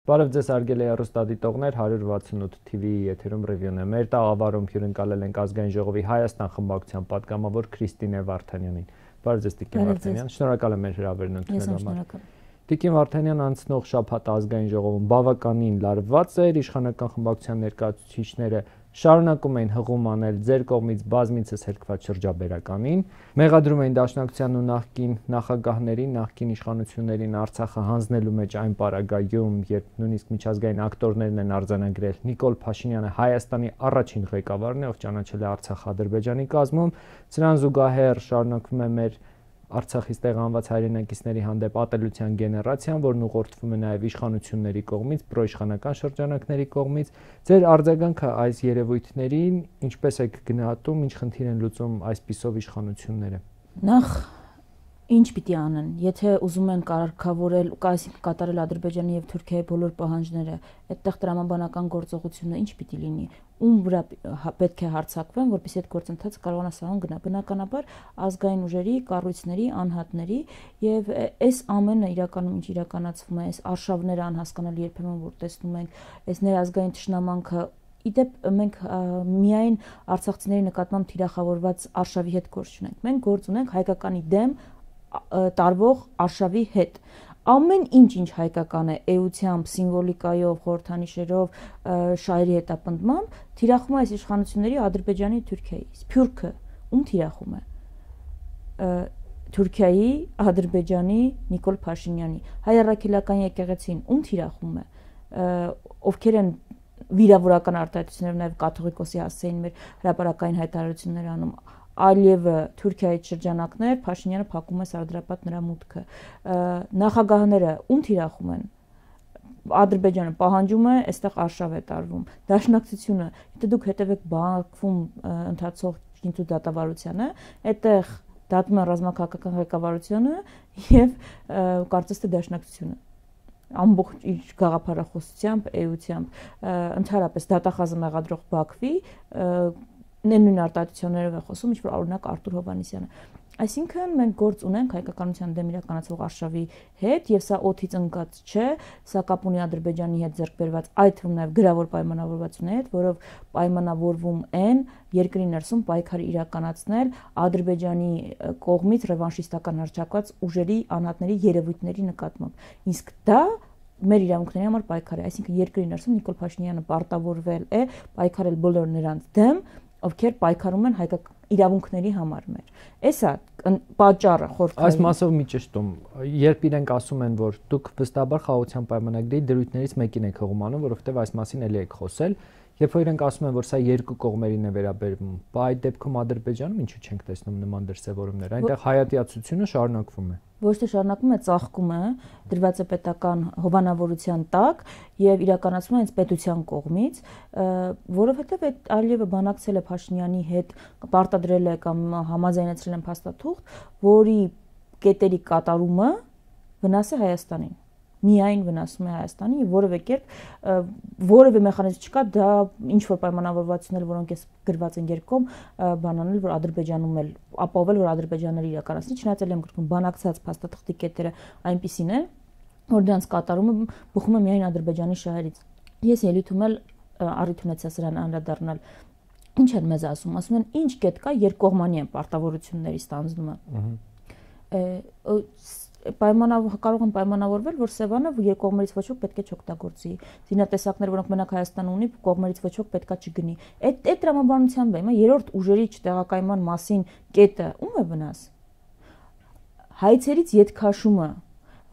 Բարև ձեզ արգելի հեռուստադիտողներ, 168 TV-ի եթերում ռևյուն է։ Մեր տաղավարում հյուրընկալել ենք Ազգային ժողովի Հայաստան խմբակցության պատգամավոր Քրիստինե Վարդանյանին։ Բարև ձեզ, Տիկին Վարդանյան, շնորհակալ եմ մեր հրավերն ընդունելու համար։ Տիկին Վարդանյան, անցնող շաբաթ Ազգային ժողովում բավականին լարված էր, իշխանական խմբակցության ներկայացուցիչները շարունակում էին հղում անել ձեր կողմից բազմիցս հերկված շրջաբերականին, մեղադրում էին Դաշնակցությանն ու նախկին նախագահներին, նախկին իշխանություններին Արցախը հանձնելու մեջ այն պարագայում, երբ նույնիսկ միջազգային ակտորներն են արձանագրել Նիկոլ Փաշինյանը Հայաստանի առաջին ղեկավարն է, ով ճանաչել է Արցախը Ադրբեջանի կազմում, սրան զուգահեռ շարունակվում է մեր Արցախից տեղահանված հայրենակիցների հանդեպ ատելության գեներացիան, որն ուղղորդվում է նաև իշխանությունների կողմից, պրոիշխանական շրջանակների կողմից։ Ձեր արձագանքը այս երևույթներին ինչպես եք գնահատում, ինչ խնդիր են լուծում այսպիսով իշխանությունները։ Նախ ինչ պիտի անեն, եթե ուզում են կարգավորել, այսինքն կատարել Ադրբեջանի եւ Թուրքիայի բոլոր պահանջները, այդտեղ տրամաբանական գործողությունը ինչ պիտի լինի, ում վրա պետք է հարձակվեն, որպեսզի այդ գործընթացը կարողանա սահուն գնա։ Բնականաբար ազգային ուժերի, կառույցների, անհատների եւ այս ամենը իրականում ինչ իրականացվում է, այս արշավները անհասկանալի երբեմն որ տեսնում ենք, այս ներազգային ճշնամանքը Իդեպ մենք միայն արցախցիների նկատմամբ թիրախավորված արշավի հետ գործ չունենք։ Մենք գործ ունենք հայկականի դեմ տարվող արշավի հետ։ Ամեն ինչ հայկական է էությամբ, սիմվոլիկայով, խորհրդանիշերով, շահերի հետապնդմամբ թիրախում է այս իշխանությունների Ադրբեջանի, Թուրքիայի։ Սփյուռքը ում թիրախում է։ Թուրքիայի, Ադրբեջանի, Նիկոլ Փաշինյանի։ Հայ առաքելական եկեղեցին ում թիրախում է։ Ովքեր են վիրավորական արտահայտություններով նաև կաթողիկոսի հասցեին մեր հրապարակային հայտարարություններ անում։ Ալիևը Թուրքիայից շրջանակներ, Փաշինյանը փակում է սարդարապատ նրա մուտքը։ Նախագահները ում թիրախում են։ Ադրբեջանը պահանջում է, այստեղ արշավ է տարվում։ Դաշնակցությունը, եթե դուք հետևեք Բաքվում ընթացող Կինտու դատավարությանը, այդտեղ դատում են ռազմաքաղաքական ղեկավարությունը եւ կարծես թե դաշնակցությունը ամբողջ իր գաղափարախոսությամբ, էությամբ, ընդհանրապես դատախազը մեղադրող Բաքվի նույն արտահայտություններով է խոսում, ինչ որ օրինակ Արտուր Հովհաննիսյանը։ Այսինքն մենք գործ ունենք հայկականության դեմ իրականացվող արշավի հետ եւ սա օդից ընկած չէ, սա կապ ունի Ադրբեջանի հետ ձեռք բերված այդ թվում նաեւ գրավոր պայմանավորվածությունների հետ, որով պայմանավորվում են երկրի ներսում պայքար իրականացնել Ադրբեջանի կողմից ռևանշիստական հռչակված ուժերի անհատների երևույթների նկատմամբ։ Իսկ դա մեր իրավունքների համար պայքար է, այսինքն երկրի ներսում Նիկոլ Փաշինյանը պարտավորվել է պայքարել բոլոր նրանց դեմ, ովքեր պայքարում են հայկական իրավունքների համար մեր։ Էսա պատճառը խորհրդային։ Այս մասով մի ճշտում, երբ իրենք ասում են, որ դուք վստահաբար խաղաղության պայմանագրի դրույթներից մեկին եք հողում անում, որովհետև այս մասին էլի եք խոսել, երբ որ իրենք ասում են, որ սա երկու կողմերին է վերաբերվում, բայց այդ դեպքում Ադրբեջանում ինչու չենք տեսնում նման դրսևորումներ, այնտեղ հայատյացությունը շարունակվում է։ Ոչ թե շարունակվում է, ծաղկում է, դրված է պետական հովանավորության տակ եւ իրականացվում է հենց պետության կողմից, որովհետեւ այդ Ալիևը բանակցել է Փաշինյանի հետ, պարտադրել է կամ համաձայնեցրել են փաստաթուղթ, որի կետերի կատարումը վնաս է Հայաստանին։ Միայն վնասում է Հայաստանի եւ որևէ կերպ որևէ մեխանիզմ չկա դա ինչ որ պայմանավորվածություններ, որոնք էս գրված են երկկողմ, բանանել, որ Ադրբեջանում էլ ապահովել, որ Ադրբեջանները իրականացնի, չնայած էլ եմ գրքում բանակցած փաստաթղթի կետերը այնպիսին են, որ դրանց կատարումը բխում է միայն Ադրբեջանի շահերից։ Ես ելույթում էլ առիթ ունեցա սրան անդրադառնալ։ Ինչ են մեզ ասում են ինչ կետ կա երկկողմանի են պարտավորությունների ստանձնումը։ Կարող են պայմանավորվել, որ Սևանը երկկողմերից ոչ ոք պետք է չօգտագործի։ Զինատեսակներ, որոնք մենակ Հայաստանը ունի, կողմերից ոչ ոք պետքա չգնի։ Այդ տրամաբանությամբ է, հիմա երրորդ ուժերի չտեղակայման մասին կետը ում է վնաս։ Հայցերից ետքաշումը,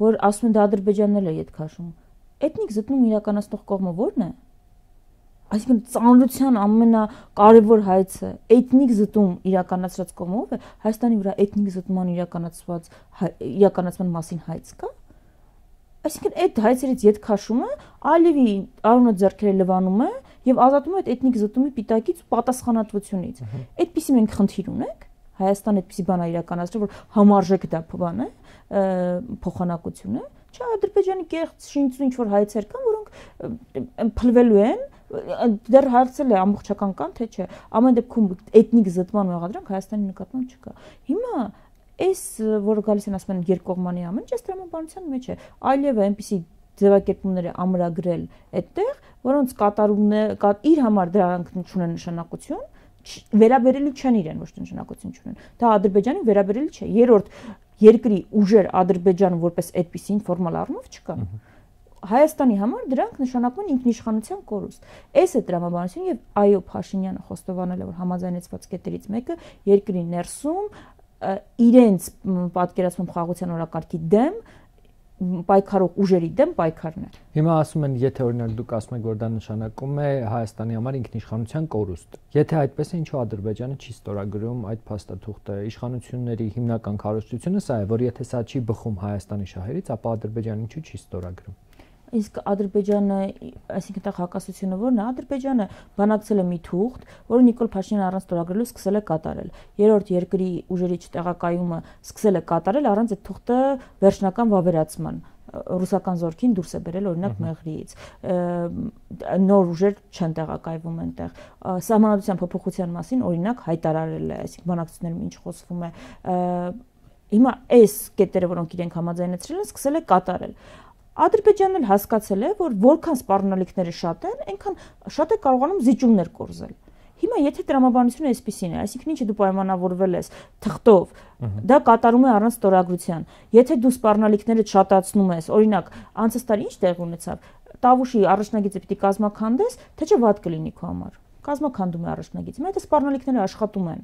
որ ասում են դա Ադրբեջանն էլ է ետքաշում։ Էթնիկ զտնում իրականացնող կողմը ո՞րն է։ Այսինքն ծանրության ամենակարևոր հայցը էթնիկ զտում իրականացրած կողմով է Հայաստանի վրա էթնիկ զտման իրականացման մասին հայց կա։ Այսինքն այդ հայցերից ետքաշումը Ալիևի արունը ձեռքերը լվանում է եւ ազատում է այդ էթնիկ զտումի պիտակից ու պատասխանատվությունից։ Այդպիսի մենք խնդիր ունենք։ Հայաստանը այդպիսի բան է իրականացրել, որ համարժեք դա բան է, փոխանակություն է։ Չէ, Ադրբեջանի կեղծ շինծու ինչ որ հայցեր կան, որոնք փլվելու են դեռ հարցել է ամբողջական կան թե չէ ամեն դեպքում էթնիկ զտման մեղադրանք Հայաստանի նկատմամբ չկա հիմա այս որը գալիս են ասում են երկկողմանի ամեն ինչ տրամաբանության մեջ է Ալիևը այնպիսի ձևակերպումները ամրագրել այդտեղ, որոնց կատարումները իր համար դրանք չունեն նշանակություն, վերաբերելի չեն իրեն, ոչ թե նշանակություն չունեն։ Դա Ադրբեջանին վերաբերելի չէ։ Երրորդ երկրի ուժեր Ադրբեջանը որպես այդպիսին ֆորմալ առումով չկան։ Հայաստանի համար դրանք նշանակում են ինքնիշխանության կորուստ։ Այս է տրամաբանությունը եւ այո Փաշինյանը խոստովանել է, որ համաձայնեցված կետերից մեկը երկրի ներսում իրենց պատկերացնում խաղաղության օրակարգի դեմ պայքարող ուժերի դեմ պայքարն է։ Հիմա ասում են, եթե օրինակ դուք ասում եք, որ դա նշանակում է Հայաստանի համար ինքնիշխանության կորուստ։ Եթե այդպես է, ինչու Ադրբեջանը չի ստորագրում այդ փաստաթուղթը։ Իշխանությունների հիմնական քարոզությունը սա է, որ եթե սա չի բխում Հայաստանի շահերից, ապա Ադրբեջանը ինչու չի ստորագրում։ Իսկ Ադրբեջանը, այսինքն դա հակասությունը որն է, Ադրբեջանը բանակցել է մի թուղթ, որը Նիկոլ Փաշինյանը առանց ստորագրելու սկսել է կատարել։ Երրորդ երկրի ուժերի չտեղակայումը սկսել է կատարել առանց այդ թուղթը վերջնական վավերացման։ Ռուսական զորքին դուրս է բերել օրինակ Մեղրիից։ Նոր ուժեր չեն տեղակայվում այնտեղ։ Սահմանադրության փոփոխության մասին օրինակ հայտարարել է, այսինքն բանակցություններում ինչ խոսվում է։ Հիմա այս կետերը, որոնք իրենք համաձայնեցրել են, սկսել է կատարել։ Ադրբեջանն էլ հասկացել է, որ որքան սպառնալիքները շատ են, այնքան շատ է կարողանում զիջումներ կորզել։ Հիմա եթե տրամաբանությունը այսպեսին է, այսինքն ինչը դու պայմանավորվել ես թղթով, դա կատարում է առանց ստորագրության։ Եթե դու սպառնալիքները շատացնում ես, օրինակ, անցած տարի ինչ տեղ ունեցավ, Տավուշի առաջնագիծը պիտի կազմաքանդես, թե չէ վատ կլինի քո համար։ Կազմաքանդում է առաջնագիծը, բայց այդ սպառնալիքները աշխատում են։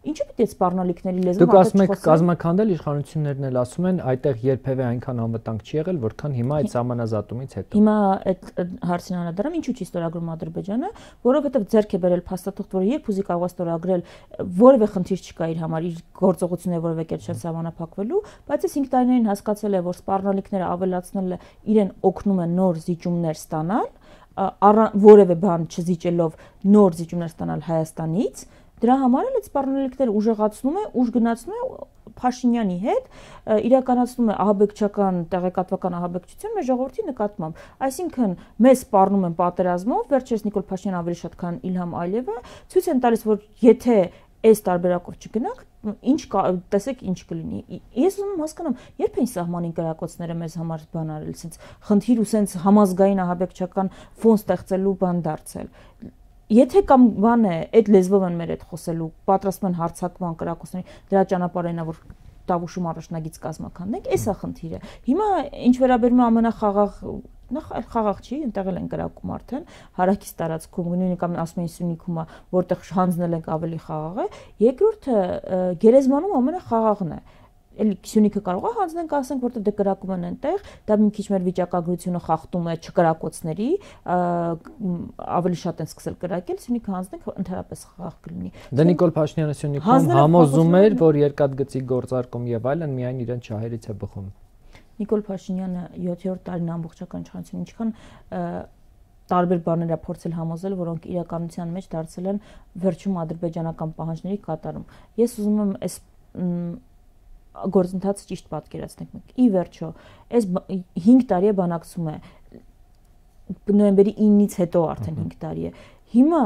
Ինչու՞ պիտի այդ սպառնալիքների լեզվով Դուք ասում եք կազմաքանդել, իշխանություններն էլ ասում են, այդտեղ երբևէ այնքան անվտանգ չի եղել, որքան հիմա այդ սահմանազատումից հետո։ Հիմա այդ հարցին անդրադառնամ, ինչու՞ չի ստորագրում Ադրբեջանը, որովհետև ձեռք է բերել փաստաթուղթ, որը երբ ուզի կարող է ստորագրել, որևէ խնդիր չկա իր համար, իր գործողությունները որևէ կերպ չեն սահմանափակվելու, բայց այս 5 տարիներին հասկացել է, որ սպառնալիքները ավելացնելը իրեն օգնում է նոր զիջումներ ստանալ, որևէ բան չզիջելով նոր զիջումներ ստանալ Հայաստանից։ Դրա համար էլ այդ սպառնալիքները ուժեղացնում է, ուժ գնացնում է Փաշինյանի հետ, իրականացնում է ահաբեկչական, տեղեկատվական ահաբեկչություն մեր ժողովրդի նկատմամբ։ Այսինքն մեզ սպառնում են պատերազմով, վերջերս Նիկոլ Փաշինյանը ավելի շատ քան Իլհամ Ալիևը ցույց են տալիս, որ եթե այս տարբերակով չգնանք, ինչ տեսեք ինչ կլինի։ Ես ուզում եմ հասկանամ, երբ են սահմանին կրակոցները մեզ համար բան արել, sense խնդիր ու sense համազգային ահաբեկչական ֆոն ստեղծելու բան դարձել։ Եթե կամ բան է, այդ լեզվով են մեր հետ խոսելու, պատրաստում են հարձակման կրակոցների, դրա ճանապարհն է, որ Տավուշում առաջնագիծ կազմաքանդենք, էսա խնդիրը։ Հիմա ինչ վերաբերում է ամենախաղաղ, խաղաղ չի, այնտեղ էլ են կրակում արդեն, հարակից տարածքում, նույնիսկ ասում են Սյունիքում, որտեղ հանձնել ենք ավելի խաղաղ է, երկրորդը Գերեզմանում ամենախաղաղն է։ Էլի Սյունիքը կարող է հանձնենք, ասենք, որտեղ դե կրակում են այնտեղ, դա մի քիչ մեր վիճակագրությունը խախտում է չկրակոցների, ավելի շատ են սկսել կրակել, Սյունիքը հանձնենք, ընդհանրապես խաղաղ կլինի։ Դե Նիկոլ Փաշինյանը Սյունիքում համոզում էր, որ երկաթգծի գործարկում եւ այլն միայն իրեն շահերից է բխում։ Նիկոլ Փաշինյանը 7-րդ տարին ամբողջական իշխանություն ինչքան տարբեր բաներ է փորձել համոզել, որոնք իրականության մեջ դարձել են վերջում ադրբեջանական պահանջների կատարում։ Ես ուզում եմ այս գործընթացը ճիշտ պատկերացնենք մենք։ Ի վերջո, այս 5 տարի է բանակցում է նոյեմբերի 9-ից հետո արդեն 5 տարի է։ Հիմա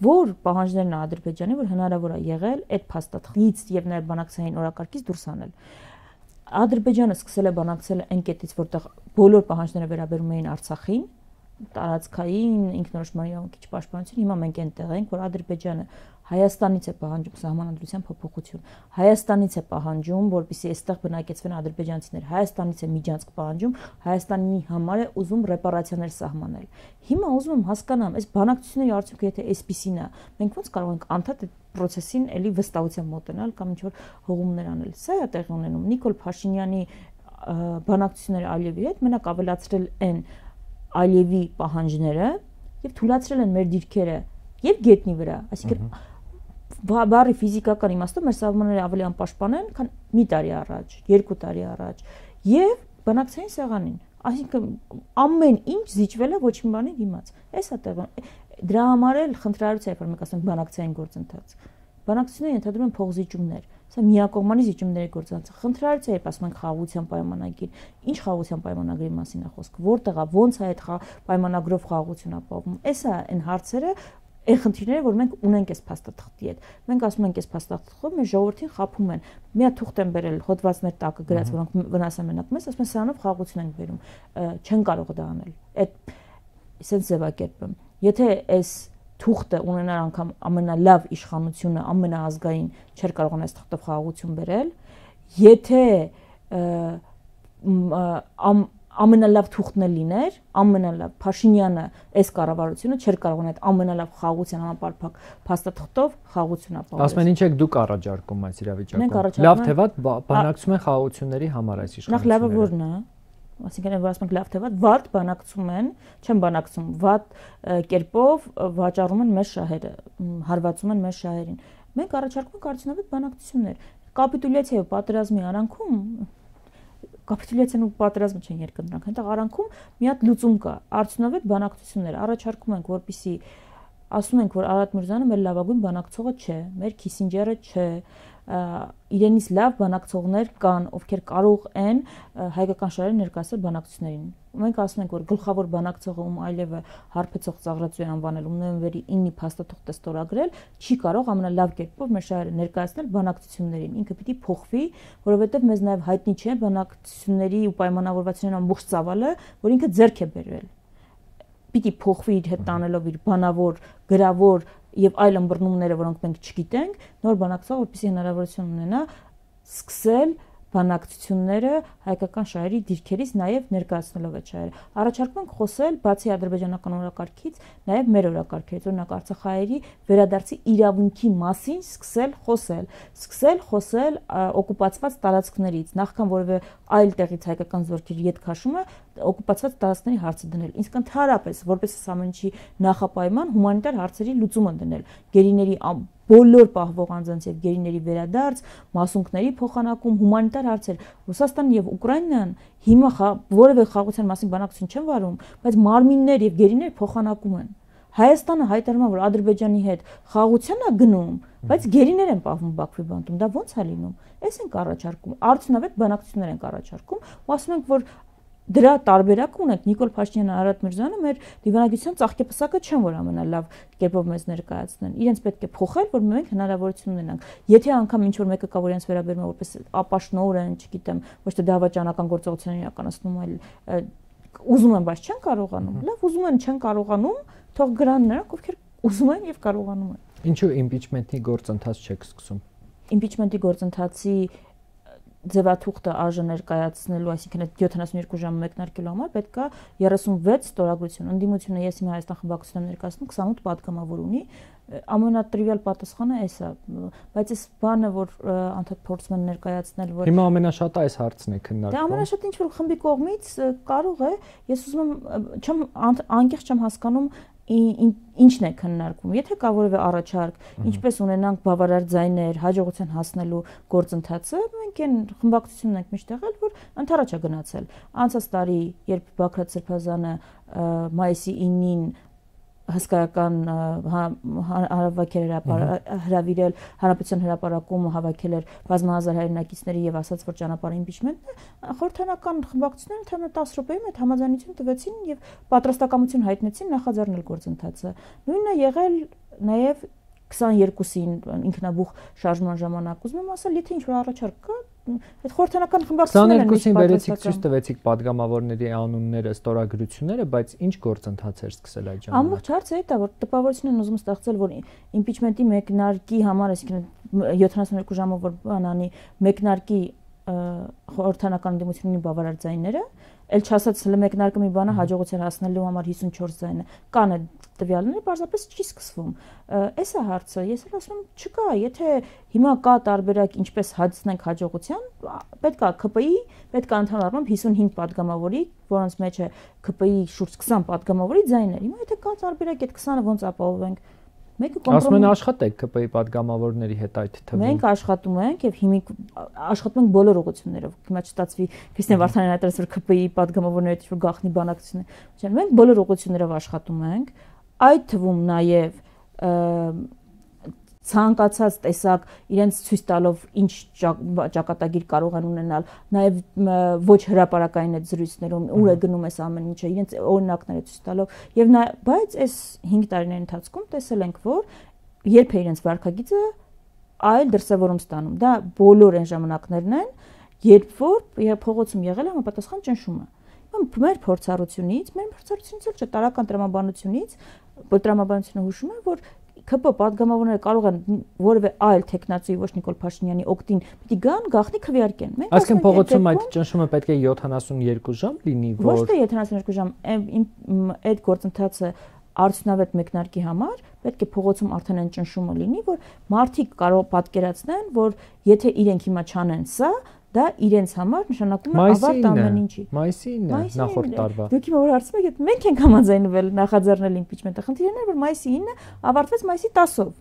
որ պահանջներն Ադրբեջանի, որ հնարավոր է եղել այդ փաստաթղթից եւ նաեւ բանակցային օրակարգից դուրս անել։ Ադրբեջանը սկսել է բանակցել այն կետից, որտեղ բոլոր պահանջները վերաբերում էին Արցախին, տարածքային ինքնորոշման իրավունքի պաշտպանություն, հիմա մենք այնտեղ ենք, որ Ադրբեջանը Հայաստանից է պահանջում սահմանադրության փոփոխություն, Հայաստանից է պահանջում, որպեսզի այստեղ բնակեցվեն ադրբեջանցիներ, Հայաստանից է միջանցք պահանջում, Հայաստանի համար է ուզում ռեպարացիաներ սահմանել։ Հիմա ուզում եմ հասկանամ, այս բանակցությունների արդյունքը եթե այսպիսին է, մենք ո՞նց կարող ենք անդադ այդ process-ին էլի վստահությամբ մոտենալ կամ ինչ-որ հողումներ անել։ Սա է տեղի ունենում Նիկոլ Փաշինյանի բանակցությունները Ալիևի հետ, մենակ ավելացրել են Ալիևի պահանջները եւ թույլատրել են մեր դիրքերը եւ գետնի վրա, այսինքն բարի ֆիզիկական իմաստով մեր սահմանները ավելի անպաշտպան են, քան մի տարի առաջ, 2 տարի առաջ եւ բանակցային սեղանին, այսինքն ամեն ինչ զիջվել է ոչ մի բանի դիմաց։ Էսա տեղը դրա համար էլ խնդրարարություն է, որ մենք ասենք բանակցային գործընթաց։ Բանակցությունները ընդհանրում են փողզիջումներ։ Սա միակողմանի զիջումների գործընթաց։ Խնդրարարություն է, ասում ենք խաղաղության պայմանագիր։ Ինչ խաղաղության պայմանագրի մասին է խոսքը։ Որտեղ է, ո՞նց է այդ պայմանագրով խաղաղություն ապահովում։ Էսա այն հարցերը, Այն խնդիրները, որ մենք ունենք այս փաստաթղթի հետ։ Մենք ասում ենք, այս փաստաթղթով մեր ժողովրդին խաբում են։ Մի հատ թուղթ են բերել հոդվածներ տակը գրած, որոնք վնասամենակ մեզ, ասում են սրանով խաղաղություն ենք բերում։ Չեն կարող դա անել։ Այդ sense ձևակերպում։ Եթե այս թուղթը ունենար անգամ ամենալավ իշխանությունը, ամենաազգային, չէր կարողանա այս թղթով խաղաղություն բերել, եթե ամենալավ թուղթն էլ լիներ, ամենալավ Փաշինյանը այս կառավարությունը չէր կարողանա այդ ամենալավ խաղաղության համապարփակ փաստաթղթով խաղաղություն ապահովել։ Ասում են ինչ եք դուք առաջարկում այս իրավիճակում։ Լավ թե վատ բանակցում են խաղաղությունների համար այս իշխանությունները։ Նախ լավը որն է։ Այսինքն որ ասում ենք լավ թե վատ բանակցում են, չեն բանակցում, վատ կերպով վաճառում են մեր շահերը, հարվածում են մեր շահերին։ Մենք առաջարկում ենք արդյունավետ բանակցություններ։ Կապիտուլյացիա եւ պատերազմի արանքում կապիտուլյացիան ու պատերազմը չեն երկընտրանք, այնտեղ արանքում մի հատ լուծում կա, արդյունավետ բանակցություններ առաջարկում ենք, որպեսզի ասում ենք, որ Արարատ Միրզյանը մեր լավագույն բանակցողը չէ, մեր Քիսինջերը չէ, իրենից լավ բանակցողներ կան, ովքեր կարող են հայկական շահերը ներկայացնել բանակցություններին։ Մենք ասում ենք, որ գլխավոր բանակցողը ում այլևը հարբեցող Ծաղրածուի անվանել, ում նոյեմբերի 9-ի փաստաթուղթը ստորագրել, չի կարող ամենալավ կերպով մեր շահերը ներկայացնել բանակցություններին։ Ինքը պիտի փոխվի, որովհետև մեզ նաև հայտնի չէ բանակցությունների ու պայմանավորվածության ամբողջ ծավալը, որ ինքը ձեռք է բերվել։ Պիտի փոխվի իր հետ տանելով իր բանավոր, գրավոր եւ այլ ըմբռնումները, որոնք մենք չգիտենք, նոր բանակցող, որպեսզի հնարավորություն ունենա սկսել բանակցությունները հայկական շահերի դիրքերից նաև ներկայացնելով այդ շահերը։ Առաջարկում ենք խոսել բացի ադրբեջանական օրակարգից, նաև մեր օրակարգից, օրինակ արցախահայերի վերադարձի իրավունքի մասին սկսել խոսել օկուպացված տարածքներից, նախքան որևէ այլ տեղից հայկական զորքերի ետ քաշումը օկուպացված տարածքների հարցը դնել։ Իսկ ընդհանրապես, որպես ամեն ինչի նախապայման հումանիտար հարցերի լուծումը դնել, գերիների բոլոր պահվող անձանց եւ գերիների վերադարձ, մասունքների փոխանակում, հումանիտար հարցեր։ Ռուսաստանն եւ Ուկրաինան հիմա որևէ խաղաղության մասին բանակցություն չեն վարում, բայց մարմիններ եւ գերիներ փոխանակում են։ Հայաստանը հայտարարում է, որ Ադրբեջանի հետ խաղաղության է գնում, բայց գերիներ են պահվում Բաքվի բանտում։ Դա ո՞նց է լինում։ Էս ենք առաջարկում, արդյունավետ բանակցություններ ենք առաջարկում, ու ասում ենք, որ դրա տարբերակը ունենք Նիկոլ Փաշինյանը, Արարատ Միրզյանը մեր դիվանագիտության ծաղկեպսակը չեն, որ ամենալավ կերպով մեզ ներկայացնեն։ Իրենց պետք է փոխել, որ մենք հնարավորություն ունենանք։ Եթե անգամ ինչ որ մեկը կա, որ իրենց վերաբերում է որպես ապաշնոր են, չգիտեմ, ոչ թե դավաճանական գործողություն իրականացնում, այլ ուզում են, բայց չեն կարողանում։ Լավ, ուզում են, չեն կարողանում, թող գրան նրանք, ովքեր ուզում են եւ կարողանում են։ Ինչու իմպիչմենտի գործընթաց չեք սկսում։ Իմպիչմենտի գործընթացի ձևաթուղթը ԱԺ ներկայացնելու, այսինքն 72 ժամ մեկնարկելու համար պետք է 36 ստորագրություն։ Ընդդիմությունը ես իմ Հայաստան խմբակցության ներկայացնում 28 պատգամավոր ունի, ամենատրիվիալ պատասխանը էս է, բայց այս բանը, որ անդադ փորձում են ներկայացնել, որ հիմա ամենաշատը այս հարցն է քննարկվում։ Դա ամենաշատը ինչ որ խմբի կողմից կարող է, ես ուզում եմ անկեղծ չեմ հասկանում ինչն է քննարկվում։ Եթե կա որևէ առաջարկ, ինչպես ունենանք բավարար ձայներ հաջողության հասնելու գործընթացը, մենք այն խմբակցությունն ենք միշտ եղել, որ ընդառաջ է գնացել։ Անցած տարի, երբ Բաքրատ Սրբազանը մայիսի 9-ին հսկայական հավաքեր հրավիրել, հանրապետության հրապարակումը հավաքել էր բազմահազար հայրենակիցների եւ ասաց, որ ճանապարհ իմպիչմենտն է, խորհրդանական խմբակցությունները ընդհանրապես 10 րոպեում այդ համաձայնություն տվեցին եւ պատրաստակամություն հայտնեցին նախաձեռնել գործընթացը։ Նույնն է եղել նաեւ 22-ին ինքնաբուխ շարժման ժամանակ, ուզում եմ ասել, եթե ինչ-որ առաջարկ կա, այդ խորհրդանական խմբակցությունները 22-ին վերեցիք ցույց տվեցիք падգամավորների անունները, ստորագրությունները, բայց ինչ գործընթաց էր սկսել այդ ժամանակ։ Ամբողջ հարցը այդ է, որ տպավորություն են ուզում ստեղծել, որ իմպիչմենտի մեկնարկի համար, այսինքն 72 ժամով որ բան անի, մեկնարկի խորհրդանական դիմությունների բավարար ձայները, ել չասած մեկնարկը մի բանը հաջողության հասնելու համար 54 ձայնը կան այդ տվյալները, պարզապես չի սկսվում։ Էս է հարցը, ես էլ ասում եմ, չկա, եթե հիմա կա տարբերակ ինչպես հասնենք հաջողության, պետք է ԿՊԻ, պետք է ընդհանրապես 55 падգամավորի, որոնց մեջ է ԿՊԻ շուրջ 20 падգամավորի ձայներ։ Հիմա եթե կա տարբերակ, այդ 20-ը ոնց ապահովենք։ Ասում են աշխատեք ԿՊԻ падգամավորների հետ այդ թվում։ Մենք աշխատում ենք եւ հիմիկ աշխատում ենք բոլոր ուղղություններով։ Հիմա չստացվի Քրիստիան Վարդանյանը հայտարարեց, որ ԿՊԻ падգամավորները ինչ-որ գաղտնի բանակցություն են։ Մենք բոլոր ուղղություններով աշխատում ենք, այդ թվում նաեւ ցանկացած տեսակ իրենց ցույց տալով ինչ ճակատագիր կարող են ունենալ, նաև ոչ հրապարակային այդ զրույցներում ուր է գնում այս ամեն ինչը, իրենց օրինակները ցույց տալով եւ բայց այս 5 տարիների ընթացքում տեսել ենք, որ երբ է իրենց վարքագիծը այլ դրսևորում ստանում։ Դա բոլոր այն ժամանակներն են, երբ որ փողոցում եղել է համապատասխան ճնշումը։ Մեր փորձառությունից էլ չէ, տարական տրամաբանությունից, տրամաբանությունը հուշում է, որ ԿՊ падգամավորները կարող են որևէ այլ տեխնացուի ոչ Նիկոլ Փաշինյանի օգտին պիտի գան, գաղտնի քվեարկեն։ Այսինքն փողոցում այդ ճնշումը պետք է 72 ժամ լինի, որ ոչ թե 72 ժամ, այդ գործընթացը արդյունավետ մեկնարկի համար պետք է փողոցում արդեն այն ճնշումը լինի, որ մարդիկ կարող պատկերացնեն, որ եթե իրենք հիմա չանեն սա, դա իրենց համար նշանակում է ավարտ ամեն ինչի։ Մայիսին է նախորդ տարվա։ Դուք հիմա որ հարցում եք, մենք ենք համաձայնվել նախաձեռնել իմպիչմենտը։ Խնդիրն է, որ մայիսի 9-ը ավարտվեց մայիսի 10-ով։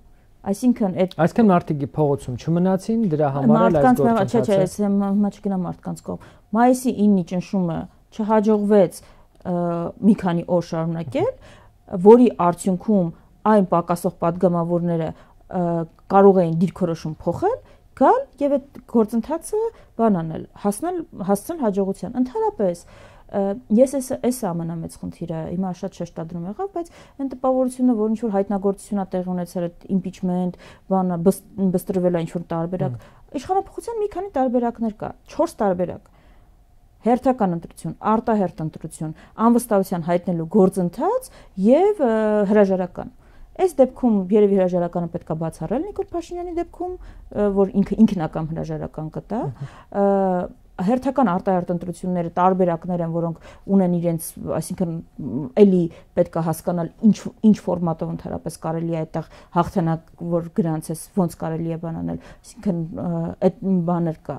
Այսինքն մարդիկ փողոցում չմնացին, դրա համար էլ այս գործընթացը։ Չէ, հիմա չգնա մարդկանց կողմ։ Մայիսի 9-ի ճնշումը չհաջողվեց մի քանի օր շարունակել, որի արդյունքում այն պակասող падգամավորները կարող էին դիրքորոշում փոխել, գալ եւ այդ գործընթացը բանանել, հասնել հաջողության։ Ընդհանրապես ես այս ամենամեծ խնդիրը հիմա շատ շեշտադրում եղավ, բայց այն տպավորությունը, որ ինչ որ հայտնագործություն է տեղի ունեցել, այդ impeachment, բանը բստրվել է ինչ որ տարբերակ, իշխանապողության մի քանի տարբերակներ կա, 4 տարբերակ։ Հերթական ընտրություն, արտահերթ ընտրություն, անվստահության հայտնելու գործընթաց եւ հրաժարական։ Այս դեպքում երևի հրաժարականը պետք է բացառել Նիկոլ Փաշինյանի դեպքում, որ ինքնական հրաժարական կտա։ Հերթական արտահերթ ընտրությունները տարբերակներ են, որոնք ունեն իրենց, այսինքն էլի պետք է հասկանալ ինչ ֆորմատով ընդհանրապես կարելի է այդտեղ հաղթանակ, որ գրանցես, ոնց կարելի է բանանել, այսինքն այդ բաներ կա,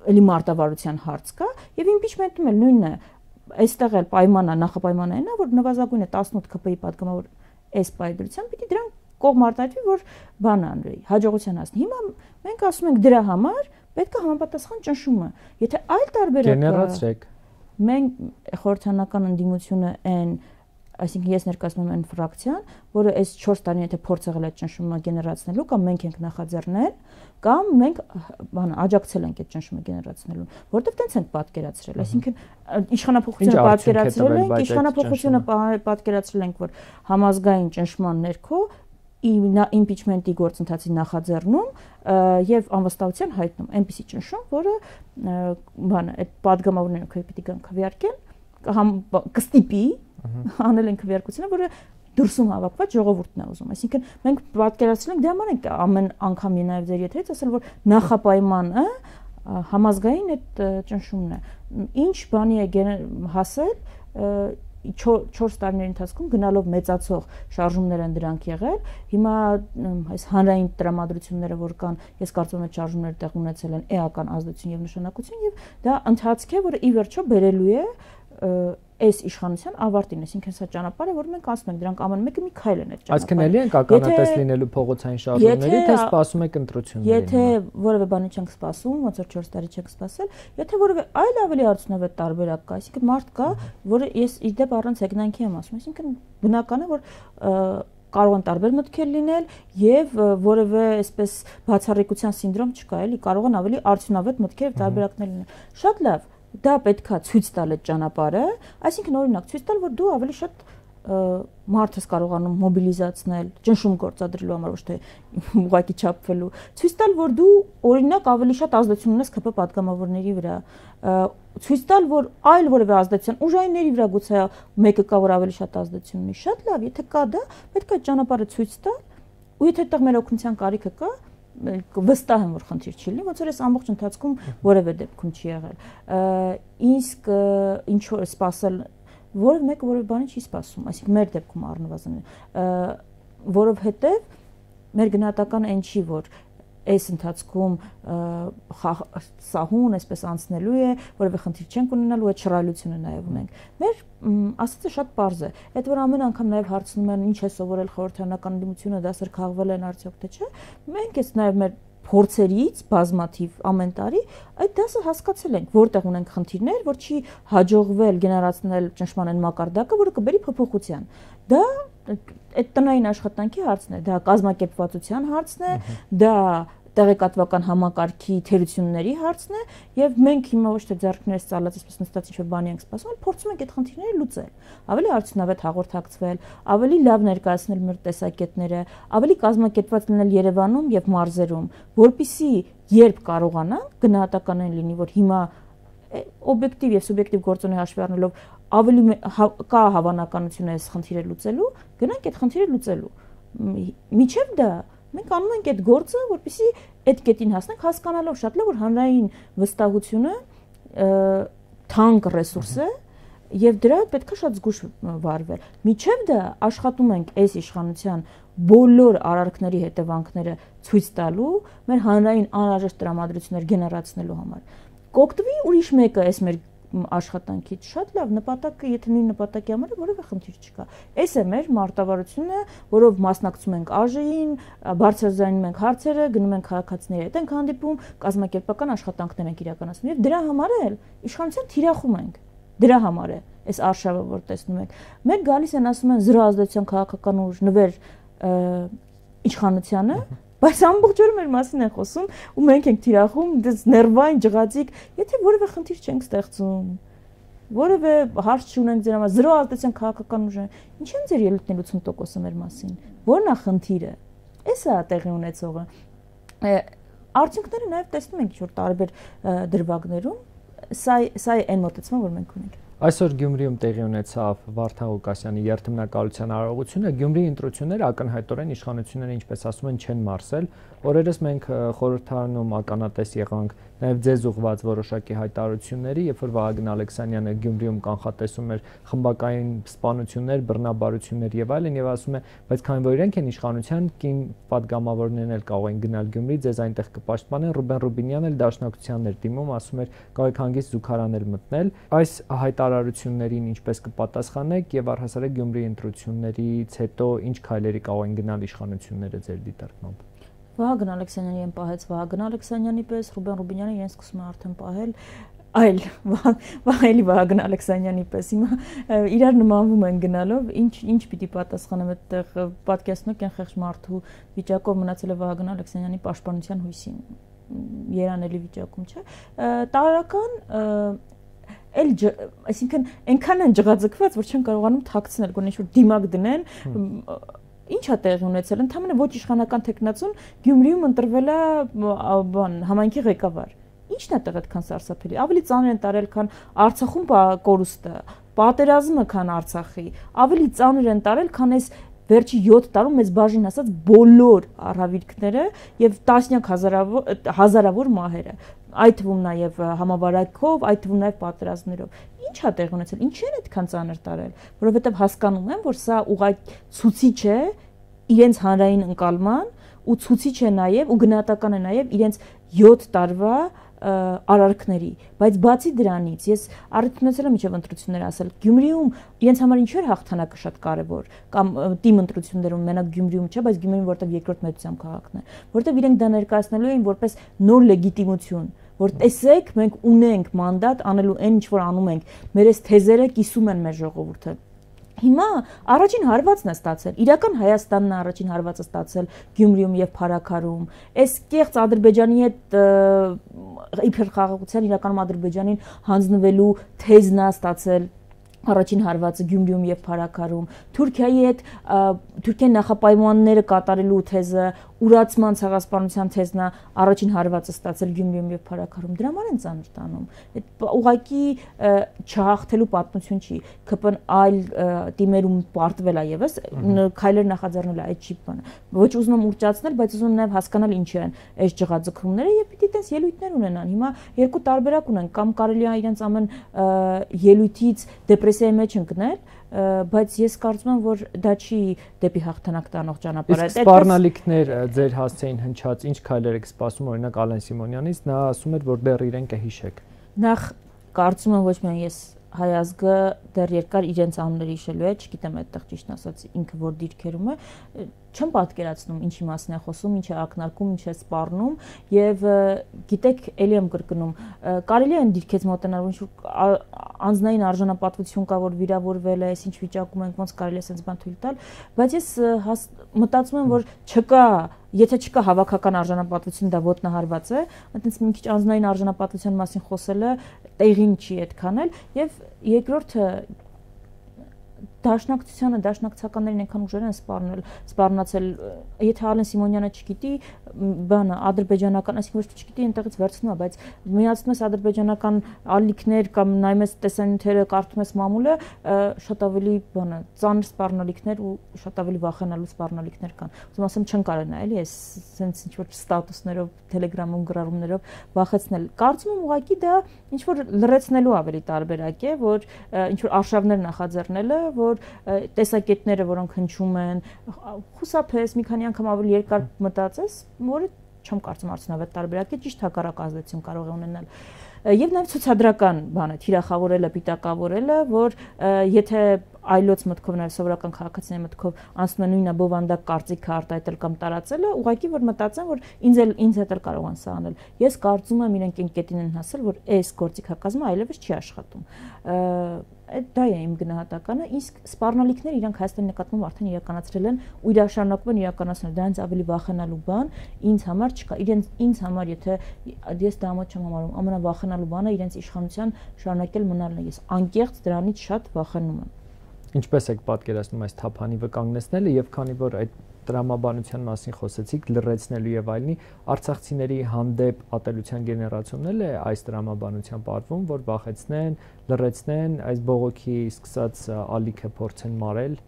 էլի մարտավարության հարց կա, եւ իմպիչմենտում էլ նույնն է, այստեղ էլ պայմանը, նախապայմանը այն է, որ նվազագույնը 18 ԿՊ-ի падգամավոր այս պայմանությամբ պիտի դրան կողմ արտադրի, որ բան անվի, հաջողության հասնի։ Հիմա մենք ասում ենք դրա համար պետք է համապատասխան ճնշումը։ Եթե այլ տարբերակ գեներացրեք, մենք խորհրդանական ընդդիմությունը այն, այսինքն ես ներկայացնում եմ այն ֆրակցիան, որը այս 4 տարին եթե փորձ եղել է ճնշումը գեներացնելու, կամ մենք ենք նախաձեռնել, կամ մենք աջակցել ենք այդ ճնշումը գեներացնելուն, որտեղ տենց ենք պատկերացրել, այսինքն իշխանապողությունը պատկերացրել ենք, իշխանապողությունը պատկերացրել ենք, որ համազգային ճնշման ներքո impeachment-ի գործընթացի նախաձեռնում եւ անվստահության հայտնում, այնպիսի ճնշում, որը բանը այդ падգամավորները պիտի գան քվեարկեն, կստիպի անել են քվեարկությունը, որը դրսում հավաքված ժողովուրդն է ուզում։ Այսինքն մենք պատկերացրել ենք, դե համար ենք ամեն անգամ նաև ձեր եթերից ասել, որ նախապայմանը համազգային այդ ճնշումն է։ Ինչ բանի է հասել 4 տարիների ընթացքում գնալով մեծացող շարժումներ են դրանք եղել։ Հիմա այս հանրային տրամադրությունները, որ կան, ես կարծում եմ շարժումները տեղ ունեցել են էական ազդեցություն եւ նշանակություն, եւ դա ընթացք է, որը ի վերջո բերելու է այս իշխանության ավարտին, այսինքն սա ճանապարհը, որ մենք ասում ենք, դրանք ամեն մեկը մի քայլ են այդ ճանապարհը։ Այսինքն էլի ենք ականատես լինելու փողոցային շարժումների, թե սպասում եք ընտրությունների։ Եթե որևէ բանի չենք սպասում, ոնց որ 4 տարի չենք սպասել, եթե որևէ այլ ավելի արդյունավետ տարբերակ կա, այսինքն մարդ կա, որը ես իդեպ առանց հեգնանքի եմ ասում, այսինքն բնական է, որ կարող են տարբեր մտքեր լինել եւ որևէ այսպես բացառիկության սինդրոմ չկա, էլի կարող են ավելի արդյունավետ մտքեր եւ տարբերակներ լինել։ Շատ լավ, դա պետքա ցույց տալ այդ ճանապարհը, այսինքն օրինակ ցույց տալ, որ դու ավելի շատ մարդ ես կարողանում մոբիլիզացնել, ճնշում գործադրելու համար, ոչ թե ուղղակի չափվելու, ցույց տալ, որ դու օրինակ ավելի շատ ազդեցություն ունես ԿՊ падգամավորների վրա, ցույց տալ, որ այլ որևէ ազդեցություն ուժայինների վրա գուցե մեկը կա, որ ավելի շատ ազդեցություն ունի։ Շատ լավ, եթե կա դա, պետք է ճանապարհը ցույց տալ, ու եթե այդտեղ մեր օգնության կարիքը կա, վստահ եմ, որ խնդիր չի լինի, ոնց որ այս ամբողջ ընթացքում որևէ դեպքում չի եղել։ Իսկ ինչ որ սпасել, որևէ մեկը որևէ բանի չի սпасում, այսինքն մեր դեպքում առնվազն, որովհետև մեր գնահատականը այն չի, որ այս ընթացքում սահուն այսպես անցնելու է, որևէ խնդիր չենք ունենալու, այդ շռայլությունը նաև ունենք։ Մեր ասածը շատ պարզ է։ Այդ որ ամեն անգամ նաև հարցնում են, ինչ է սովորել խորհրդանական ընդդիմությունը, դասեր քաղվել են արդյոք թե չէ։ Մենք էս նաև մեր փորձերից բազմաթիվ ամեն տարի այդ դասը հասկացել ենք, որտեղ ունենք խնդիրներ, որ չի հաջողվել գեներացնել ճնշման այն մակարդակը, որը կբերի փոփոխության։ Դա այդ տնային աշխատանքի հարցն է, դա կազմակերպվածության հարցն է, դա տեղեկատվական համակարգի թերությունների հարցն է եւ մենք հիմա ոչ թե ձեռքներս ծալած այսպես նստած ինչ-որ բանի ենք սպասում, այլ փորձում ենք այդ խնդիրները լուծել, ավելի արդյունավետ հաղորդակցվել, ավելի լավ ներկայացնել մեր տեսակետները, ավելի կազմակերպված լինել Երևանում եւ մարզերում, որpիսի երբ կարողանանք գնահատականային լինի, որ հիմա օբյեկտիվ եւ սուբյեկտիվ գործոնի հաշվի առնելով ավելի կա հավանականություն այս խնդիրը լուծելու, գնանք այդ խնդիրը լուծելու։ Միջև դա մենք անում ենք այդ գործը, որպեսզի այդ կետին հասնենք, հասկանալով շատ լավ, որ հանրային վստահությունը թանկ ռեսուրս է եւ դրա պետք է շատ զգուշ վարվել։ Միջև դա աշխատում ենք այս իշխանության բոլոր արարքների հետևանքները ցույց տալու, մեր հանրային անհրաժեշտ տրամադրություններ գեներացնելու համար։ Կօգտվի ուրիշ մեկը այս մեր աշխատանքից շատ լավ նպատակը, եթե նույն նպատակի համար որևէ խնդիր չկա։ Այս է մեր մարտավարությունը, որով մասնակցում ենք ԱԺ-ին, բարձրաձայնում ենք հարցերը, գնում ենք քաղաքացիների հետ ենք հանդիպում, կազմակերպական աշխատանքներ ենք իրականացնում եւ դրա համար էլ իշխանության թիրախում ենք։ Դրա համար է այս արշավը, որ տեսնում եք։ Մեկ գալիս են ասում են զրո ազդեցության քաղաքական ուժ նվեր իշխանությանը, բայց ամբողջ օրը մեր մասին են խոսում ու մենք ենք թիրախում դες ներվային ջղածիկ, եթե որևէ խնդիր չենք ստեղծում, որևէ հարց չունենք ձեր համար, զրո ազդեցության քաղաքական ուժը, ինչ են ձեր ելույթների 80%-ը մեր մասին, որն է խնդիրը, էս է տեղի ունեցողը։ Արդյունքները նաև տեսնում ենք ինչ-որ տարբեր դրվագներում, սա է այն մոտեցումը, որ մենք ունենք։ Այսօր Գյումրիում տեղի ունեցավ Վարդան Ղուկասյանի երթմնակալության արարողությունը, Գյումրիի ընտրությունները ակնհայտորեն իշխանությունները, ինչպես ասում են, չեն մարսել։ Օրերս մենք խորհրդարանում ականատես եղանք նաև ձեզ ուղղված որոշակի հայտարարությունների, երբ որ Վահագն Ալեքսանյանը Գյումրիում կանխատեսում էր խմբակային սպանություններ, բռնաբարություններ եւ այլն, եւ ասում է, բայց քանի որ իրենք են իշխանության, կին падգամավորներն էլ կարող են գնալ Գյումրի, ձեզ այնտեղ կպաշտպանեն, Ռուբեն Ռուբինյանն էլ դաշնակցությանն էր դիմում, ասում էր, կարող եք հանգիստ զուգարան էլ մտնել։ Այս հայտարարություններին ինչպես կպատասխանեք եւ առհասարակ Գյումրիի ընտրություններից հետո ինչ քայլերի կարող են գնալ իշխանությունները ձեր դիտարկմամբ։ Վահագն Ալեքսանյանի են պահեց Վահագն Ալեքսանյանի պես, Ռուբեն Ռուբինյանը իրեն սկսում է արդեն պահել այլ Վահագն Ալեքսանյանի պես։ Հիմա իրար նմանվում են գնալով, ինչ պիտի պատասխանեմ այդտեղ պատկերացնում եք այն խեղճ մարդու վիճակով մնացել է Վահագն Ալեքսանյանի պաշտպանության հույսին, երանելի վիճակում, չէ։ Տարական այսինքն այնքան են ջղաձգված, որ չեն կարողանում թաքցնել, գոնե ինչ-որ դիմակ դնեն, ինչ է տեղի ունեցել, ընդհանրապես ոչ իշխանական տեխնացուն Գյումրիում ընտրվել է համայնքի ղեկավար։ Ինչն է տեղ այդքան սարսափելի։ Ավելի ծանր են տարել, քան Արցախում կորուստը, պատերազմը, քան Արցախի, ավելի ծանր են տարել, քան այս վերջի 7 տարում մեզ բաժին ասած բոլոր առավիրքները եւ տասնյակ հազարավոր մահերը, այդ թվում նաեւ համավարակով, այդ թվում նաեւ պատերազմներով։ Ինչ է տեղ ունեցել, ինչ են այդքան ծանր տարել, որովհետեւ հասկանում եմ, որ սա ուղղակի ցուցիչ է իրենց հանրային ընկալման ու ցուցիչ է նաեւ ու գնահատական է նաեւ իրենց 7 տարվա արարքների, բայց բացի դրանից ես առիթ ունեցել եմ միջև ընտրություններ ասել, Գյումրիում իրենց համար ինչու էր հաղթանակը շատ կարևոր, կամ թիմ ընտրություններում մենակ Գյումրիում չէ, բայց Գյումրին որտեղ երկրորդ մեծությամբ քաղաքն է, որտեղ իրենք դա ներկայացնելու էին որպես նոր լեգիտիմություն, որ տեսեք, մենք ունենք մանդատ անելու այն ինչ որ անում ենք, մեր այս թեզերը կիսում են մեր ժողովուրդը։ Հիմա առաջին հարվածն է ստացել, իրական Հայաստանն է առաջին հարվածը ստացել Գյումրիում եւ Փարաքարում։ Այս կեղծ Ադրբեջանի հետ իբր խաղաղության իրականում Ադրբեջանին հանձնվելու թեզն է ստացել առաջին հարվածը Գյումրիում եւ Փարաքարում, Թուրքիայի հետ Թուրքիայի նախապայմանները կատարելու թեզը, ուրացման ցեղասպանության թեզն է առաջին հարվածը ստացել Գյումրիում եւ Փարաքարում։ Դրա համար են ծանր տանում։ Այդ ուղղակի չհաղթելու պատմություն չի, ԿՊ-ն այլ թիմերում պարտվել է եւս, քայլեր նախաձեռնել է այդ չի բանը։ Ոչ ուզում եմ ուրճացնել, բայց ուզում եմ նաեւ հասկանալ ինչ են այս ջղաձգումները եւ պիտի տես ելույթներ ունենան։ Հիմա երկու տարբերակ ունեն, կամ կարելի է իրենց ամեն ելույթից դեպրեսիայի մեջ ընկնել, բայց ես կարծում եմ, որ դա չի դեպի հաղթանակ տանող ճանապարհ։ Իսկ սպառնալիքներ ձեր հասցեին հնչած, ինչ քայլեր եք սպասում, օրինակ Ալեն Սիմոնյանից, նա ասում էր, որ դեռ իրեն կհիշեք։ Նախ կարծում եմ ոչ միայն ես հայ ազգը դեռ երկար իրենց անունները հիշելու է, չգիտեմ այդտեղ ճիշտ ասած ինքը որ դիրքերում է, չեմ պատկերացնում ինչի մասն է խոսում, ինչ է ակնարկում, ինչ է սպառնում եւ գիտեք, ելի եմ կրկնում, կարելի է այն դիրքից մոտենալ, ինչ որ անձնային արժանապատվություն կա, որ վիրավորվել է, ինչ վիճակում ենք, ոնց կարելի է sense բան թույլ տալ, բայց ես մտածում եմ, որ չկա, եթե չկա հավաքական արժանապատվություն, դա ոտնահարված է, այդպես մի քիչ անձնային արժանապատվության մասին խոսելը տեղին չի այդքան էլ եւ երկրորդը դաշնակցականներին այնքան ուժեր են սպառնացել, եթե Ալեն Սիմոնյանը չգիտի, բանը ադրբեջանական, այսինքն ոչ թե չգիտի, այնտեղից վերցնում է, բայց միացնում ես ադրբեջանական ալիքներ կամ նայում ես տեսանյութերը, կարդում ես մամուլը, շատ ավելի բանը ծանր սպառնալիքներ ու շատ ավելի վախենալու սպառնալիքներ կան։ Ուզում ասեմ չեն կարող նայել, ես sense ինչ որ ստատուսներով, Telegram-ում գրառումներով վախեցնել։ Կարծում եմ ուղղակի դա ինչ որ լրացնելու ավելի տարբերակ է, որ ինչ որ արշավներ նախաձեռնելը, որ տեսակետները, որոնք հնչում են, խուսափես, մի քանի անգամ ավելի երկար մտածես, որը չեմ կարծում արդյունավետ տարբերակ է, ճիշտ հակառակ ազդեցություն կարող է ունենալ։ Եվ նաև ցուցադրական բանը, թիրախավորելը, պիտակավորելը, որ եթե այլոց մտքով նաև սովորական քաղաքացիների մտքով անցնում է նույնը բովանդակ կարծիքը արտահայտել կամ տարածելը, ուղղակի որ մտածեն, որ ինձ հետ էլ կարող են սա անել։ Ես կարծում եմ իրենք այն կետին են հասել, որ այս գործիքակազմը այլևս չի աշխատում։ Դա է իմ գնահատականը, իսկ սպառնալիքները իրանք Հայաստանի նկատմամբ արդեն իրականացրել են ու իրաշարունակում են իրականացնել, դրանից ավելի վախենալու բան ինձ համար չկա։ Ինձ համար, եթե ես դա ամոթ չեմ համարում, ամենավախենալու բանը իրենց իշխանության շարունակել մնալն է։ Ես անկեղծ դրանից շատ վախենում եմ։ Ինչպես եք պատկերացնում այս թափանի վկանգնեցնելը եւ քանի որ այդ տրամաբանության մասին խոսեցիք, լրացնելու եւ այլնի, արցախցիների հանդեպ ատելության գեներացումն է այս տրամաբանության պատվում, որ վախեցնեն, լրացնեն, այս բողոքի սկսած ալիքը փորձեն մարել։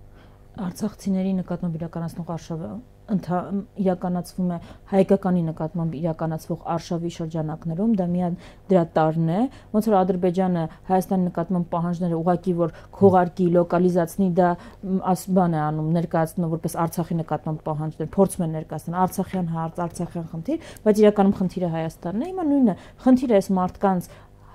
Արցախցիների նկատմամբ իրականացնող արշավը իրականացվում է հայկականի նկատմամբ իրականացվող արշավի շրջանակներում, դա միայն դրա տարրն է, ոնց որ Ադրբեջանը Հայաստանի նկատմամբ պահանջները ուղղակի որ քողարկի, լոկալիզացնի, դա բան է անում, ներկայացնում որպես Արցախի նկատմամբ պահանջներ, փորձում են ներկայացնել արցախյան հարց, արցախյան խնդիր, բայց իրականում խնդիրը Հայաստանն է, հիմա նույնը, խնդիրը այս մարդկանց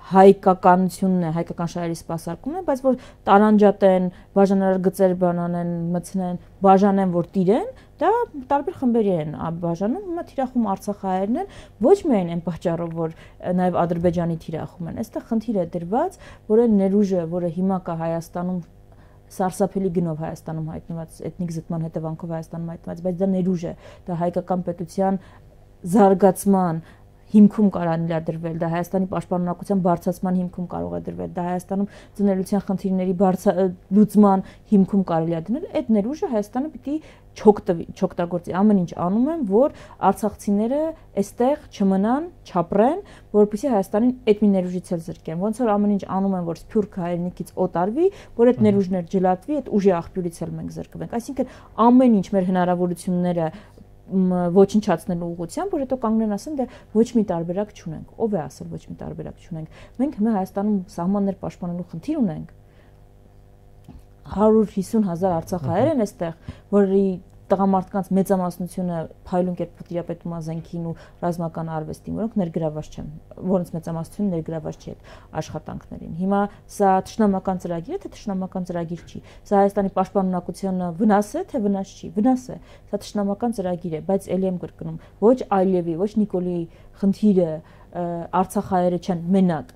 հայկականությունն է, հայկական շահերի սպասարկումն է, բայց որ տարանջատեն, բաժանարար գծեր բանանեն, մտցնեն, բաժանեն, որ տիրեն, դա տարբեր խմբերի են բաժանում, հիմա թիրախում արցախահայերն են, ոչ միայն այն պատճառով, որ նաև Ադրբեջանի թիրախում են, այստեղ խնդիր է դրված, որ այն ներուժը, որը հիմա կա Հայաստանում սարսափելի գնով Հայաստանում հայտնված, էթնիկ զտման հետևանքով Հայաստանում հայտնված, բայց դա ներուժ է, դա հայկական պետության զարգացման հիմքում կարող է դրվել, դա Հայաստանի պաշտպանունակության բարձրացման հիմքում կարող է դրվել, դա Հայաստանում ծնելիության խնդիրների լուծման հիմքում կարելի է դնել, այդ ներուժը Հայաստանը պիտի չօգտագործի, ամեն ինչ անում են, որ արցախցիները այստեղ չմնան, չապրեն, որպեսզի Հայաստանին այդ մի ներուժից էլ զրկեն, ոնց որ ամեն ինչ անում են, որ սփյուռք հայրենիքից օտարվի, որ այդ ներուժներ ջլատվի, այդ ուժի աղբյուրից էլ մենք զրկվենք, այսինքն ամեն ինչ մեր հնարավորությունները ոչնչացնելու ուղղությամբ, որ հետո կանգնեն ասեն, դե ոչ մի տարբերակ չունենք։ Ով է ասել ոչ մի տարբերակ չունենք։ Մենք հիմա Հայաստանում սահմաններ պաշտպանելու խնդիր ունենք։ 150,000 արցախահայեր են այստեղ, որի տղամարդկանց մեծամասնությունը փայլուն կերպ տիրապետում է զենքին ու ռազմական արվեստին, որոնք ներգրաված չեն, որոնց մեծամասնությունը ներգրաված չի այդ աշխատանքներին։ Հիմա սա թշնամական ծրագիր է, թե թշնամական ծրագիր չի։ Սա Հայաստանի պաշտպանունակությանը վնաս է, թե վնաս չի։ Վնաս է։ Սա թշնամական ծրագիր է, բայց ելի եմ կրկնում, ոչ Ալիևի, ոչ Նիկոլի խնդիրը արցախահայերը չեն մենակ։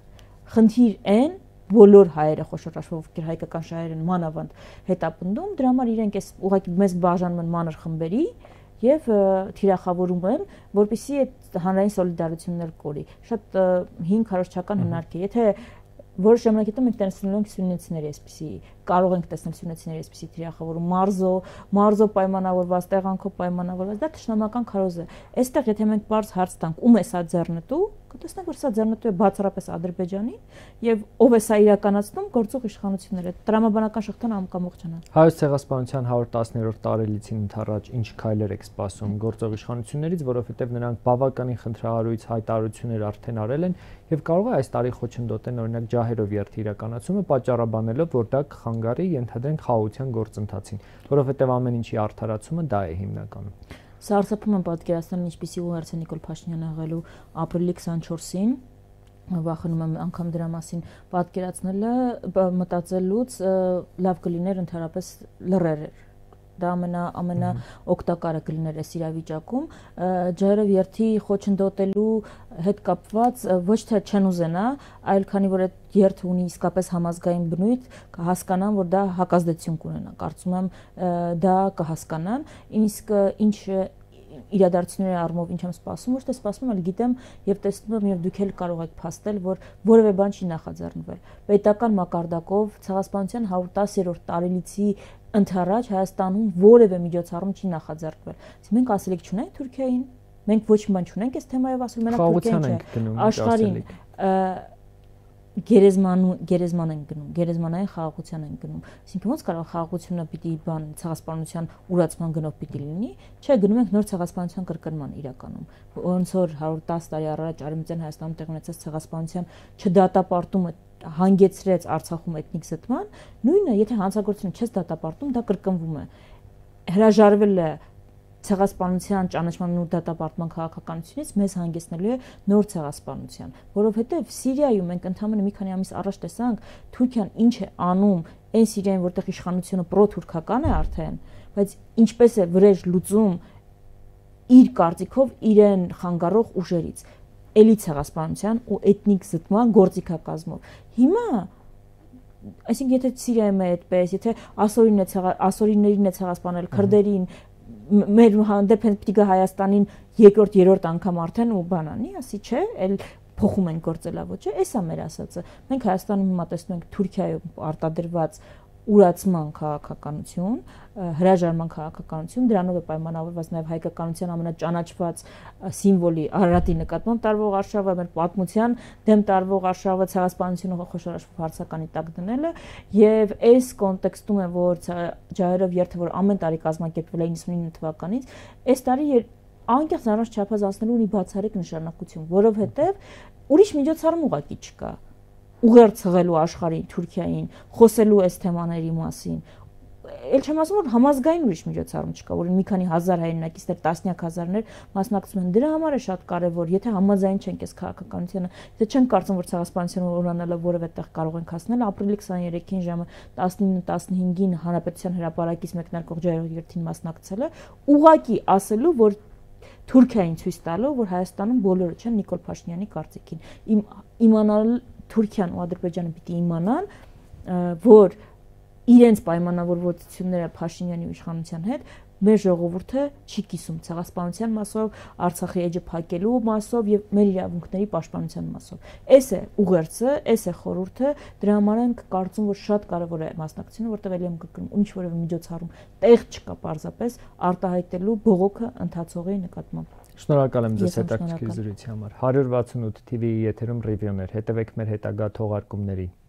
Խնդիր են բոլոր հայերը խոշոր հաշվով, ովքեր հայկական շահեր են մանավանդ հետապնդում, դրա համար իրենք էս ուղղակի մեզ բաժանում են մանր խմբերի եւ թիրախավորում են, որպեսզի այդ հանրային սոլիդարություններ կորի։ Շատ 5 քարոզչական հնարք է։ Եթե որոշ ժամանակ հետո մենք տեսնելու ենք սյունեցիների այսպիսի, կարող ենք տեսնել սյունեցիների այսպիսի թիրախավորում, մարզո պայմանավորված, տեղանքով պայմանավորված, դա թշնամական քարոզ է։ Այստեղ եթե մենք բարձ հարց տանք, ում է սա ձեռնտու, կտեսնենք, որ սա ձեռնտու է բացառապես Ադրբեջանի եւ ով է սա իրականացնում, գործող իշխանությունները։ Տրամաբանական շղթան անկամողջանա։ Հայոց ցեղասպանության 110-րդ տարելիցին ընթരാճ ինչ քայլեր եք սպասում գործող իշխանություններից, որովհետեւ նրանք բավականին խնդրահարույց հայտարարություններ արդեն արել են եւ կարող է այս տարի խոչընդոտեն օրինակ ջահերով երթի իրականացումը պատճառաբանելով, որ դա կխանգարի ենթադրենք խաղաղության գործընթացին, որովհետեւ ամեն ինչի արդարացումը դա է հիմնականում։ Սա արցախում են պատկերացնել ինչպիսի ուղերձ է Նիկոլ Փաշինյանը աղալու ապրիլի 24-ին, վախենում եմ անգամ դրա մասին պատկերացնելը, մտածելուց լավ կլիներ ընդհանրապես լռեր։ Դա ամենա օգտակարը կլիներ այս իրավիճակում, ջահերով երթի խոչընդոտելու հետ կապված ոչ թե չեն ուզենա, այլ քանի որ այդ երթը ունի իսկապես համազգային բնույթ, կհասկանան, որ դա հակազդեցություն կունենա։ Կարծում եմ դա կհասկանան, իսկ ինչ իրադարձությունների առումով ինչ եմ սպասում, ոչ թե սպասում, այլ գիտեմ եւ տեսնում եմ եւ դուք էլ կարող եք փաստել, որ որևէ բան չի նախաձեռնվել։ Պետական մակարդակով ցեղասպանության 110-րդ տարելիցի ընդառաջ Հայաստանում որևէ միջոցառում չի նախաձեռնվել։ Իսկ մենք ասելիք չունենք Թուրքիային, մենք ոչ մի բան չունենք այս թեմայով ասում, մենակ Թուրքիան չէ, աշխարհին գերեզման են գնում, գերեզմանային խաղաղության են գնում։ Այսինքն ոնց կարող խաղաղությունը պիտի բան ցեղասպանության ուրացման գնով պիտի լինի, չէ, գնում ենք նոր ցեղասպանության կրկնման իրականում։ Ոնց որ 110 տարի առաջ Արևմտյան Հայաստանում տեղի ունեցած ցեղասպանության չդատապարտումը հանգեցրեց Արցախում էթնիկ զտման, նույնը, եթե հանցագործությունը չես դատապարտում, դա կրկնվում է։ Հրաժարվել է ցեղասպանության ճանաչման ու դատապարտման քաղաքականությունից մեզ հանգեցնելու է նոր ցեղասպանության, որովհետև Սիրիայում մենք ընդհանրապես մի քանի ամիս առաջ տեսանք Թուրքիան ինչ է անում այն Սիրիայում, որտեղ իշխանությունը պրո-թուրքական է արդեն, բայց ինչպես է վրեժ լուծում իր կարծիքով իրեն խանգարող ուժերից, էլի ցեղասպանության ու էթնիկ զտման գործիքակազմով։ Հիմա այսինքն եթե Սիրիայում է այդպես, եթե ասորիներին է ցեղասպանել, քրդերին, մեր հանդեպ պիտի գա Հայաստանին երկրորդ, երրորդ անգամ արդեն ու բանանի, ասի չէ, էլ փոխում են գործելավոճը, էսա մեր ասածը։ Մենք Հայաստանում հիմա տեսնում ենք Թուրքիայում արտադրված ուրացման քաղաքականություն, հրաժարման քաղաքականություն, դրանով է պայմանավորված նաև հայկականության ամենաճանաչված սիմվոլի Արարատի նկատմամբ տարվող արշավը, մեր պատմության դեմ տարվող արշավը ցեղասպանությունը խոշորաշփ հարցականի տակ դնելը, եւ այս կոնտեքստում է, որ ջահերով երթը, որ ամեն տարի կազմակերպվել է 99 թվականից, այս տարի անկեղծ առանց չափազանցնելու ունի բացառիկ նշանակություն, որովհետեւ ուրիշ միջոցառում ուղղակի չկա։ Ուղերձ աշխարհին, Թուրքիային, խոսելու այս թեմաների մասին։ Էլ չեմ ասում, որ համազգային ուրիշ միջոցառում չկա, որին մի քանի հազար հայրենակիցներ, տասնյակ հազարներ մասնակցում են։ Դրա համար է շատ կարևոր, եթե համաձայն չենք այս քաղաքականությանը, եթե չենք կարծում, որ ցեղասպանությունը ուրանալը որևէ տեղ կարող ենք հասնել, ապրիլի 23-ին ժամը 19:15-ին Հանրապետության հրապարակից մեկնարկող ջահերով երթին մասնակցելը, ուղղակի ասելու, որ Թուրքիային ցույց տալու, որ Հայաստանում բոլորը չեն Նիկոլ Փաշինյանի կարծիքին։ Իմանալ Թուրքիան ու Ադրբեջանը պիտի իմանան, որ իրենց պայմանավորվածությունները Փաշինյանի իշխանության հետ մեր ժողովուրդը չի կիսում ցեղասպանության մասով, Արցախի էջը փակելու մասով եւ մեր իրավունքների պաշտպանության մասով։ Էս է ուղերձը, էս է խորհուրդը, դրա համար ենք կարծում, որ շատ կարեւոր է մասնակցությունը, որտեղ ելի եմ կրկնում, ինչ որևէ միջոցառում տեղ չկա պարզապես արտահայտելու բողոքը ընթացողի նկատմամբ։ Շնորհակալ եմ ձեզ հետաքրքիր զրույցի համար։ 168 TV-ի եթերում ռիվյուներ, հետևեք մեր հետագա թողարկումներին։